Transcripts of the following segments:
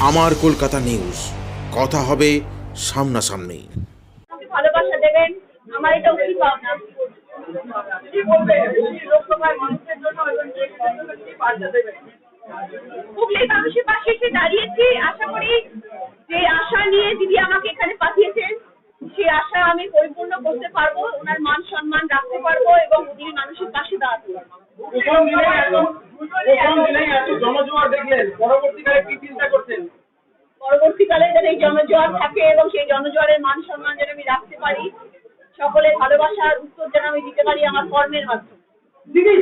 আমার কলকাতা নিউজ, কথা হবে সামনাসামনি। ভালোবাসা দেবেন, আমার এটা অতি পাওনা। কি বলবেন লোকসভার মানুষের জন্য কি বার্তা দেবেন? হুগলির মানুষের পাশে এসে দাঁড়িয়েছি। আশা করি যে আশা নিয়ে দিদি আমাকে এখানে পাঠিয়েছেন, সেই আশা আমি পরিপূর্ণ করতে পারবো, ওনার মান সম্মান রাখতে পারবো এবং হুগলির মানুষের পাশে দাঁড়াতে পারবো। জনজোয়ার দেখলেন, পরবর্তীকালে কি চিন্তা করছেন? পরবর্তীকালে যেন এই জনজোয়ার থাকে এবং সেই জনজোয়ারের মান সম্মান যেন আমি রাখতে পারি, সকলের ভালোবাসার উত্তর যেন আমি দিতে পারি আমার কর্মের মাধ্যমে। দিদি,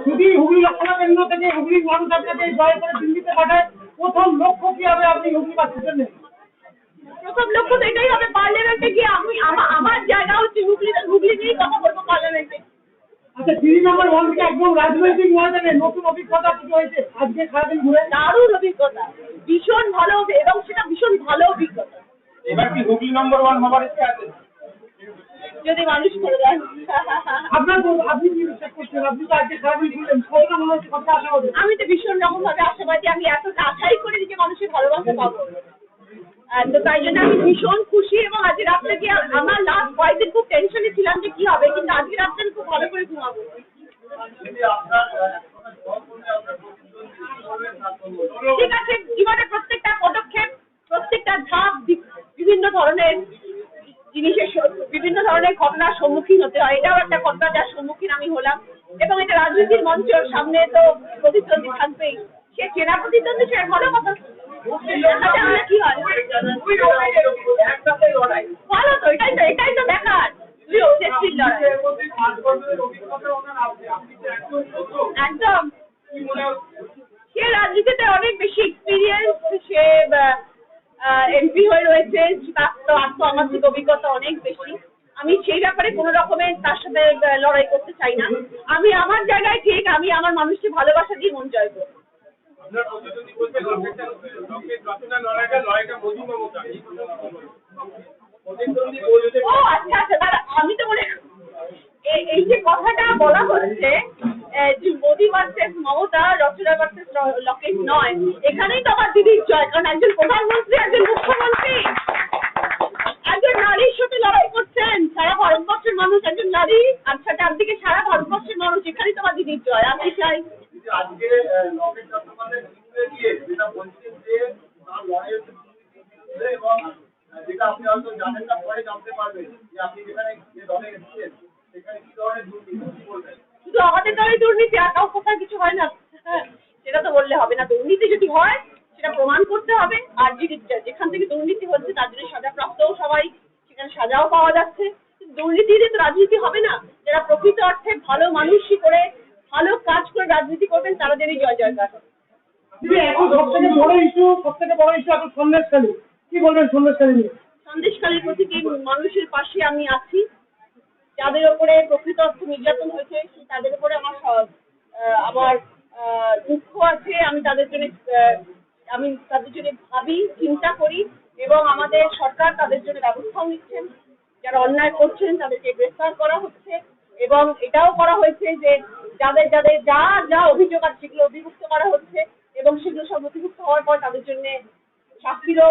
যদি হুগলি লোকসভা কেন্দ্র থেকে হুগলির মানুষ আপনাকে জয় করে দিল্লিতে পাঠায়, প্রথম লক্ষ্য কি হবে আপনি হুগলিবাসীর জন্য? প্রথম লক্ষ্য তো এটাই হবে, পার্লামেন্টে গিয়ে আমি আমার জায়গা হচ্ছে হুগলি নিয়েই কথা বলবো পার্লামেন্টে। আচ্ছা, 3 নম্বর ওয়ান থেকে একদম রাজনৈতিক ময়দানে নতুন অভিজ্ঞতা কি হয়েছে আজকে সারাদিন ঘুরে? দারুণ অভিজ্ঞতা, ভীষণ ভালো এবং সেটা ভীষণ ভালো অভিজ্ঞতা। এবার কি হুগলি নম্বর 1 হবার ইচ্ছা আছে? যদি মানুষ করে দেয়। আপনি কি বিশ্বাস করছেন? আপনি তো আজকে সারাদিন ঘুরলেন, কতটা মনে হচ্ছে, কতটা আশা হবে? আমি তো ভীষণ রকম ভাবে আশাবাদী, আমি এতটা আশাই করিনি যে মানুষের ভালোবাসা পাবো। তো তাই জন্য আমি ভীষণ খুশি এবং আজকে রাত্রে কি আমার লাস্ট কয়েকদিন খুব টেনশনে ছিলাম যে কি হবে, কিন্তু আজকে রাত্রে আমি খুব ভালো করে ঘুমাবো। ঠিক আছে, জীবনের প্রত্যেকটা পদক্ষেপ, প্রত্যেকটা ধাপ বিভিন্ন ধরনের জিনিসের বিভিন্ন ধরনের ঘটনার সম্মুখীন হতে হয়। এটাও একটা ঘটনা যার সম্মুখীন আমি হলাম এবং এটা রাজনীতির মঞ্চের সামনে তো প্রতিদ্বন্দ্বী থাকবেই। সে চেনা প্রতিদ্বন্দ্বী, সে ভালো কথা। কি হয় ভালো তো, এটাই তো দেখার লড়াই। একদম, সে রাজনীতিতে অনেক বেশি এক্সপিরিয়েন্স, সে এমপি হয়ে রয়েছে, তার তো আমার থেকে অভিজ্ঞতা অনেক বেশি। আমি সেই ব্যাপারে কোনো রকমের তার সাথে লড়াই করতে চাই না। আমি আমার জায়গায় ঠিক, আমি আমার মানুষকে ভালোবাসা দিয়ে মন জয় করবো। ও আচ্ছা আচ্ছা, দাদা আমি তো মনে এই যে কথাটা বলা হচ্ছে যে মোদি ভার্সেস মমতা, রচনা ভার্সেস লকেট নয়, এখানেই তো আমার দিদির জয়, কারণ একজন প্রধানমন্ত্রী, একজন মুখ্যমন্ত্রী, একজন নারীর সাথে লড়াই করছেন সারা ভারতবর্ষের মানুষ, একজন নারী আর সাথে একদিকে সারা ভারতবর্ষের মানুষ, এখানেই তো আমার দিদির জয়। আমি চাই আজকে লকেট চট্টোপাধ্যায় দিয়ে যেটা বলছেন যে তার লড়াই হচ্ছে এবং যেটা আপনি হয়তো জানেন না, পরে জানতে পারবেন যে আপনি যেখানে যে দলে এসেছেন সেখানে কি ধরনের দুর্নীতি করবেন। শুধু আমাদের দলে দুর্নীতি, আর কাউ কোথায় কিছু হয় না, হ্যাঁ সেটা তো বললে হবে না। দুর্নীতি যদি হয় সেটা প্রমাণ করতে হবে, আর যেখান থেকে দুর্নীতি হচ্ছে তার জন্য সাজাপ্রাপ্তও সবাই, সেখানে সাজাও পাওয়া যাচ্ছে। দুর্নীতিতে তো রাজনীতি হবে না। যারা প্রকৃত অর্থে ভালো মানুষই করে, ভালো কাজ করে রাজনীতি করবেন, তাদেরই জয় জয়কার হবে। এখন সবথেকে বড় ইস্যু এখন সন্দেশখালী, কি বলবেন সন্দেশখালী নিয়ে? সন্দেশখালীর প্রতিটি মানুষের পাশে আমি আছি। যাদের উপরে প্রকৃত অর্থে নির্যাতন হয়েছে তাদের উপরে আমার দুঃখ আছে। আমি তাদের জন্য ভাবি, চিন্তা করি এবং আমাদের সরকার তাদের জন্য ব্যবস্থাও নিচ্ছেন। যারা অন্যায় করছেন তাদেরকে গ্রেফতার করা হচ্ছে এবং এটাও করা হয়েছে যে যাদের যাদের যা যা অভিযোগ আছে সেগুলো অধিভুক্ত করা হচ্ছে এবং সেগুলো সব অধিভুক্ত হওয়ার পর তাদের জন্য শাস্তিও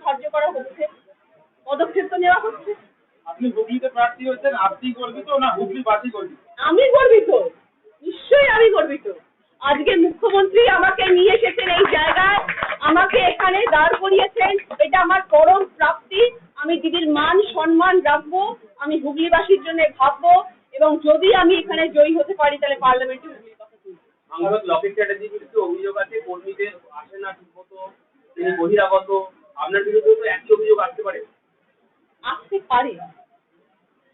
ধার্য করা হচ্ছে, পদক্ষেপ তো নেওয়া হচ্ছে। আপনি হুগলিতে প্রার্থী হয়েছেন, আপনি গর্বিত না হুগলিবাসী গর্বিত? আমি গর্বিত, নিশ্চয়ই আমি গর্বিত। আজকে মুখ্যমন্ত্রী আমাকে নিয়ে এসেছেন এই জায়গায়, আমাকে এখানে দাঁড় করিয়েছেন, এটা আমার পরম প্রাপ্তি। আমি দিদির মান সম্মান রাখবো, আমি হুগলিবাসীর জন্য ভাববো এবং যদি আমি এখানে জয়ী হতে পারি তাহলে পার্লামেন্টে হুগলির কথা তুলবো। সাংসদ লকেট চ্যাটার্জির বিরুদ্ধে অভিযোগ আছে কর্মীদের আসে না ঠিকমতো, তিনি বহিরাগত। আপনার বিরুদ্ধে তো একই অভিযোগ আসতে পারে। আসতে পারে,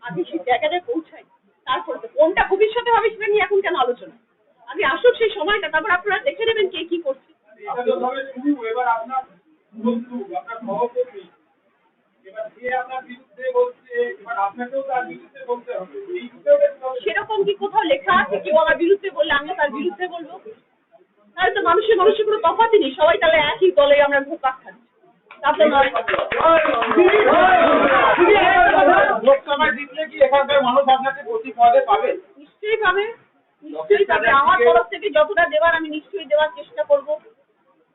আগে সেই জায়গায় পৌঁছাই, তারপরে তো কোনটা ভবিষ্যতে হবে সেটা নিয়ে এখন কেন আলোচনা। আমি আসুক সেই সময়টা, তারপর আপনারা দেখে নেবেন কে কি করছে। এবার আপনার বন্ধু, আপনার সহকর্মী, এবার যে আপনার বিরুদ্ধে বলছে, এবার আপনাকেও তার বিরুদ্ধে বলতে হবে। সেরকম কি কোথাও লেখা আছে কেউ আমার বিরুদ্ধে বললে আমি তার বিরুদ্ধে বলবো? তাহলে তো মানুষের কোনো তফাৎই নেই, সবাই তাহলে একই দলে আমরা ঘুরপাক খাচ্ছি। তাতে নয় লোকসভায় জিতলে কি এখানকার মানুষ আপনাকে প্রতি পদে পাবে? নিশ্চয়ই পাবে, নিশ্চয়ই পাবে। আমার তরফ থেকে যতটা দেওয়ার আমি নিশ্চয়ই দেওয়ার চেষ্টা করবো।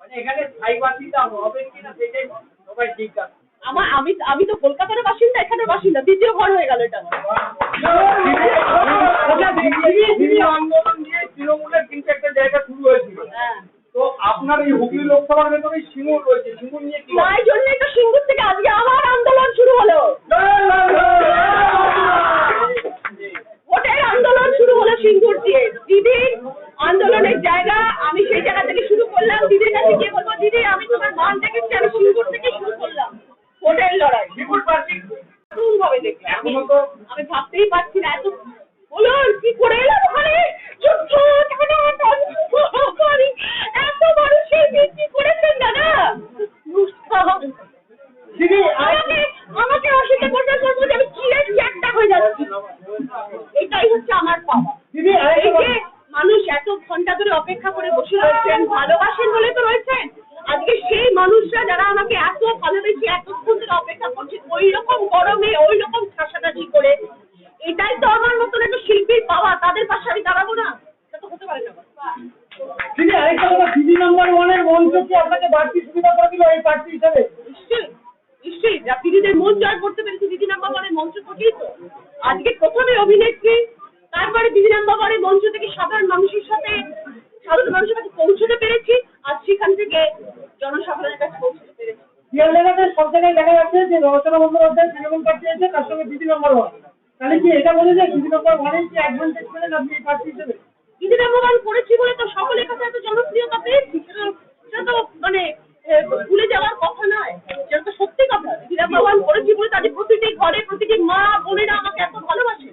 মানে এখানে স্থায়ীবাসিন্দা হবেন কিনা সেটাই সবাই জিজ্ঞাসা। আমি তো কলকাতার বাসিন্দা, এখানের বাসিন্দা, দ্বিতীয় ঘর হয়ে গেল এটা আমার। দিদি আন্দোলন নিয়ে তৃণমূলের কিন্তু একটা জায়গা শুরু হয়েছিল। হ্যাঁ, তো আপনার এই হুগলি লোকসভার ভেতরে সিঙ্গুর রয়েছে, সিঙ্গুর নিয়ে কি তাই জন্যই তো সিঙ্গুর থেকে আজকে আমার আন্দোলন শুরু হলো। ভোটের আন্দোলন শুরু হলো সিঙ্গুর দিয়ে। দিদির আন্দোলনের জায়গা, আমি সেই জায়গা থেকে শুরু করলাম। দিদির কাছে গিয়ে বলবো, দিদি আমি তোমার মান দেখেছি, আমি সিঙ্গুর থেকে শুরু করলাম ভোটের লড়াই। সিঙ্গুর প্রার্থী নতুন ভাবে দেখলাম। এখনো তো আমি ভাবতেই পারছি না এত বলুন কি করে এলাম ওখানে। ছোট্ট এত মানুষের বৃদ্ধি করেছেন দাদা। দিদি আমাকে অস্বীকার করতে বলবো যে আমি চিড়ে চ্যাটটা হয়ে যাচ্ছি। এটাই হচ্ছে আমার পাওয়া। দিদি এই আরেকটা যে মানুষ এত ঘন্টা ধরে অপেক্ষা করে বসে রয়েছেন, ভালোবাসেন বলে তো রয়েছেন। আজকে সেই মানুষরা যারা আমাকে এত ভালোবেসে এতক্ষণ ধরে অপেক্ষা করছে, ওই রকম গরমে ওই রকম ঠাসাঠাসি করে, এটাই তো আমার মতন একটা শিল্পীর পাওয়া। তাদের পাশে আমি দাঁড়াবো না, এটা তো হতে পারে না। দিদি আরেকটা কথা, দিদি নাম্বার ওয়ানের মঞ্চ কি আপনাকে বাড়তি সুবিধা করে দিল এই প্রার্থী হিসেবে? নিশ্চয়ই নিশ্চয়ই, যা দিদিদের মন জয় করতে পেরেছি দিদি নাম্বার ওয়ানের মঞ্চ থেকেই তো। আজকে প্রথমে অভিনেত্রী, তারপরে দিদি নাম্বার ওয়ানের মঞ্চ থেকে সাধারণ মানুষের কাছে পৌঁছতে পেরেছি, আর সেখান থেকে জনসাধারণের কাছে পৌঁছতে পেরেছি। শিয়ালদাতে সব জায়গায় দেখা যাচ্ছে যে রচনা বন্দ্যোপাধ্যায় তৃণমূল প্রার্থী আছে, তার সঙ্গে দিদি নাম্বার ওয়ান। তাহলে কি এটা বলে যে দিদি নাম্বার ওয়ানে কি অ্যাডভান্টেজ পেলেন আপনি এই প্রার্থী হিসেবে? দিদি নাম্বার ওয়ান করেছি বলে তো সকলের কাছে এত জনপ্রিয়তা পেয়েছি। সেটা তো মানে ভুলে যাওয়ার কথা নয়, সেটা তো সত্যি কথা। দিদি নাম্বার ওয়ান করেছি বলে তাদের প্রতিটি ঘরে প্রতিটি মা বোনেরা আমাকে এত ভালোবাসে।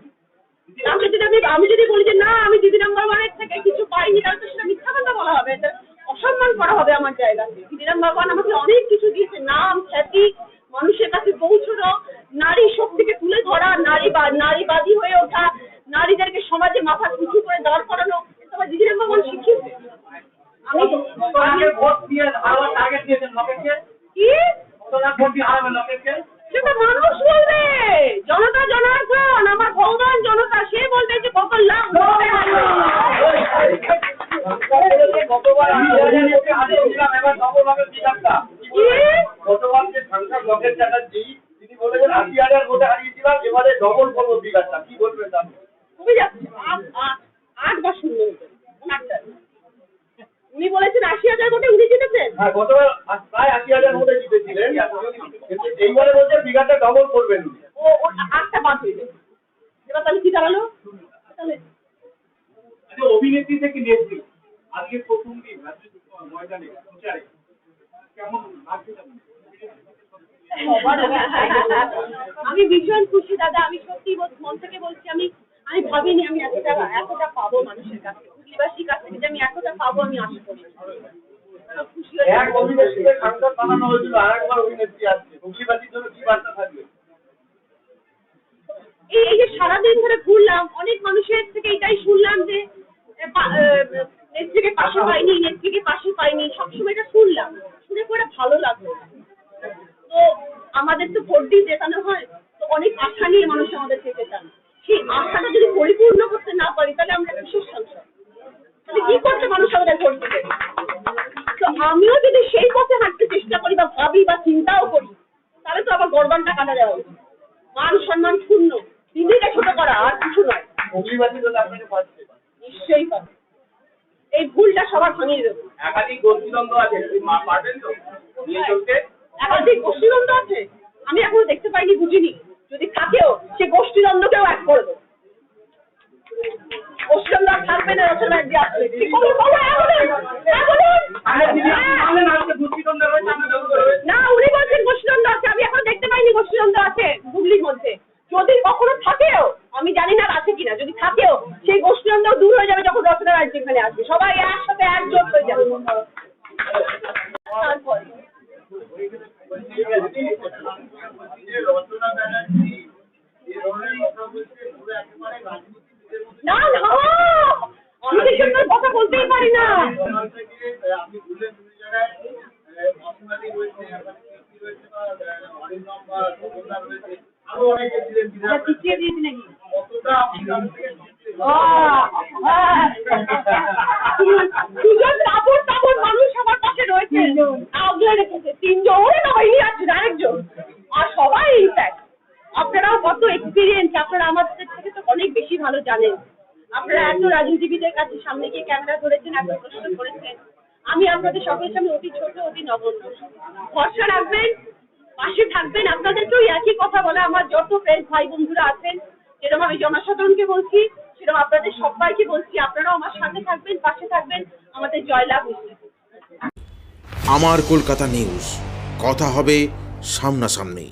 তাহলে যদি আমি যদি বলি যে না আমি দিদি নাম্বার ওয়ানের থেকে কিছু পাইনি, তাহলে তো সেটা মিথ্যা কথা বলা হবে, এটা অসম্মান করা হবে আমার জায়গাতে। দিদি নাম্বার ওয়ান আমাকে অনেক কিছু দিয়েছে, নাম, খ্যাতি, মানুষের কাছে পৌঁছানো, নারী শক্তিকে তুলে ধরা, নারীবাদী হয়ে ওঠা, নারীদেরকে সমাজে মাথা উঁচু করে দাঁড় করানো, এটা আমার দিদি নাম্বার ওয়ান শিখিয়েছে। আমি আগে ভোট দিয়ে হারাবার টার্গেট দিয়েছেন লোকেরকে, কি ভোট দিয়ে হারাবেন লোকেরকে। সেটা মানুষ বলবে, জনতা জনার্দন, আমার ভগবান জনতা, সে বলবে যে কত লাখ গতবার 20,000 ভোটে হারিয়েছিলাম, এবার ডবল হবে বিধানটা। গতবার যে সাংসদ লোকের চ্যাটার্জি তিনি বলেছেন 80,000 ভোটে হারিয়েছিলাম, এবারে ডবল করবো বিধানটা। কি বলবেন আপনি? কমে যাচ্ছে 8 বা 0 উনি বলেছেন 80,000 ভোটে উনি জিতেছেন। হ্যাঁ, গতবার প্রায় 80,000 ভোটে জিতেছিলেন, কিন্তু এইবারে বলছে বিঘাটা ডবল করবেন। ও 8টা বাদ হয়ে যাবে। এবার তাহলে কি দাঁড়ালো? তাহলে অভিনেত্রী থেকে নেত্রী, আজকে প্রথম দিন ময়দানে প্রচারে কেমন লাগছে? আমি ভীষণ খুশি দাদা। আমি সত্যি মন থেকে বলছি, আমি ভাবিনি আমি এতটা পাবো মানুষের কাছে, হুগলিবাসীর কাছ থেকে যে আমি এতটা পাবো আমি আশা করি। খুশি এক অভিনেত্রীকে সাংসদ বানানো হয়েছিল, আর একবার অভিনেত্রী আসছে, হুগলিবাসীর জন্য কি বার্তা থাকবে? এই যে সারাদিন ধরে ঘুরলাম, অনেক মানুষের থেকে এটাই শুনলাম যে নেত্রীকে পাশে পাইনি, সবসময় এটা শুনলাম, শুনে পরে ভালো লাগলো। তো আমাদের তো ভোট দিয়ে জেতানো হয়, তো অনেক আশা নিয়ে মানুষ আমাদের থেকে চান। সেই আশাটা যদি পরিপূর্ণ করতে না পারি, তাহলে আমরা কিসের সংসার, তাহলে কি করতে মানুষ আমাদের ভোট দিবে? তো আমিও যদি সেই পথে হাঁটতে চেষ্টা করি বা ভাবি বা চিন্তাও করি, তাহলে তো আবার গর্বানটা কাটা দেওয়া উচিত। মান সম্মান শূন্য, দিদিকে ছোট করা, আর কিছু নয়। হুগলিবাসী তো আপনাকে পাচ্ছে, নিশ্চয়ই পাবে। এই ভুলটা সবার ভাঙিয়ে দেবো। একাধিক গোষ্ঠীদ্বন্দ্ব আছে, মা পারবেন তো নিয়ে চলতে? একাধিক গোষ্ঠীদ্বন্দ্ব আছে, আমি এখনো দেখতে পাইনি, বুঝিনি। যদি থাকেও সে গোষ্ঠীদ্বন্দ্বকেও এক করে দেবো। গোষ্ঠীদ্বন্দ্ব আর থাকবে না, রচনা দিয়ে আসবে। না, উনি বলছেন গোষ্ঠীদ্বন্দ্ব আছে, আমি এখন দেখতে পাইনি গোষ্ঠীদ্বন্দ্ব আছে হুগলির মধ্যে। যদি কখনো থাকেও, আমি জানি না আছে কিনা, যদি থাকেও সেই গোষ্ঠীদ্বন্দ্ব দূর হয়ে যাবে যখন রচনা রাজ্য এখানে আসবে, সবাই একসাথে একজোট হয়ে যাবে। তারপরে রচনা ব্যানার্জি এই ধরনের কথা বলছে, পুরো একেবারে রাজনীতিবিদের মতো। না না, আমি সেসব কথা বলতেই পারি না। আপনি বললেন দুই জায়গায় অসমাদি রয়েছে, রয়েছে বা অরিন্দম বা সুগন্ধা রয়েছে, আরো অনেকে ছিলেন, পিছিয়ে দিয়েছি নাকি? কতটা আপনি তাদের থেকে দুজন তাবড় মানুষ আমার পাশে রয়েছে। আগলে রেখেছে 3 জন, ওরে না হয়নি আছেন আরেকজন, আর সবাই ইনফ্যাক্ট আপনারাও কত এক্সপিরিয়েন্স, আপনারা আমাদের থেকে তো অনেক বেশি ভালো জানেন। আপনারা এত রাজনীতিবিদের কাছে সামনে গিয়ে ক্যামেরা ধরেছেন, এত প্রশ্ন করেছেন, আমি আপনাদের সকলের সামনে অতি ছোট, অতি নগণ্য। ভরসা রাখবেন, পাশে থাকবেন। আপনাদেরকেও একই কথা বলে আমার যত ফ্রেন্ড ভাই বন্ধুরা আছেন, যেরকম আমি জনসাধারণকে বলছি, সেরকম আপনাদের সবাইকে বলছি, আপনারাও আমার সাথে থাকবেন, পাশে থাকবেন, আমাদের জয়লাভ নিশ্চিত। আমার কলকাতা নিউজ, কথা হবে সামনাসামনি।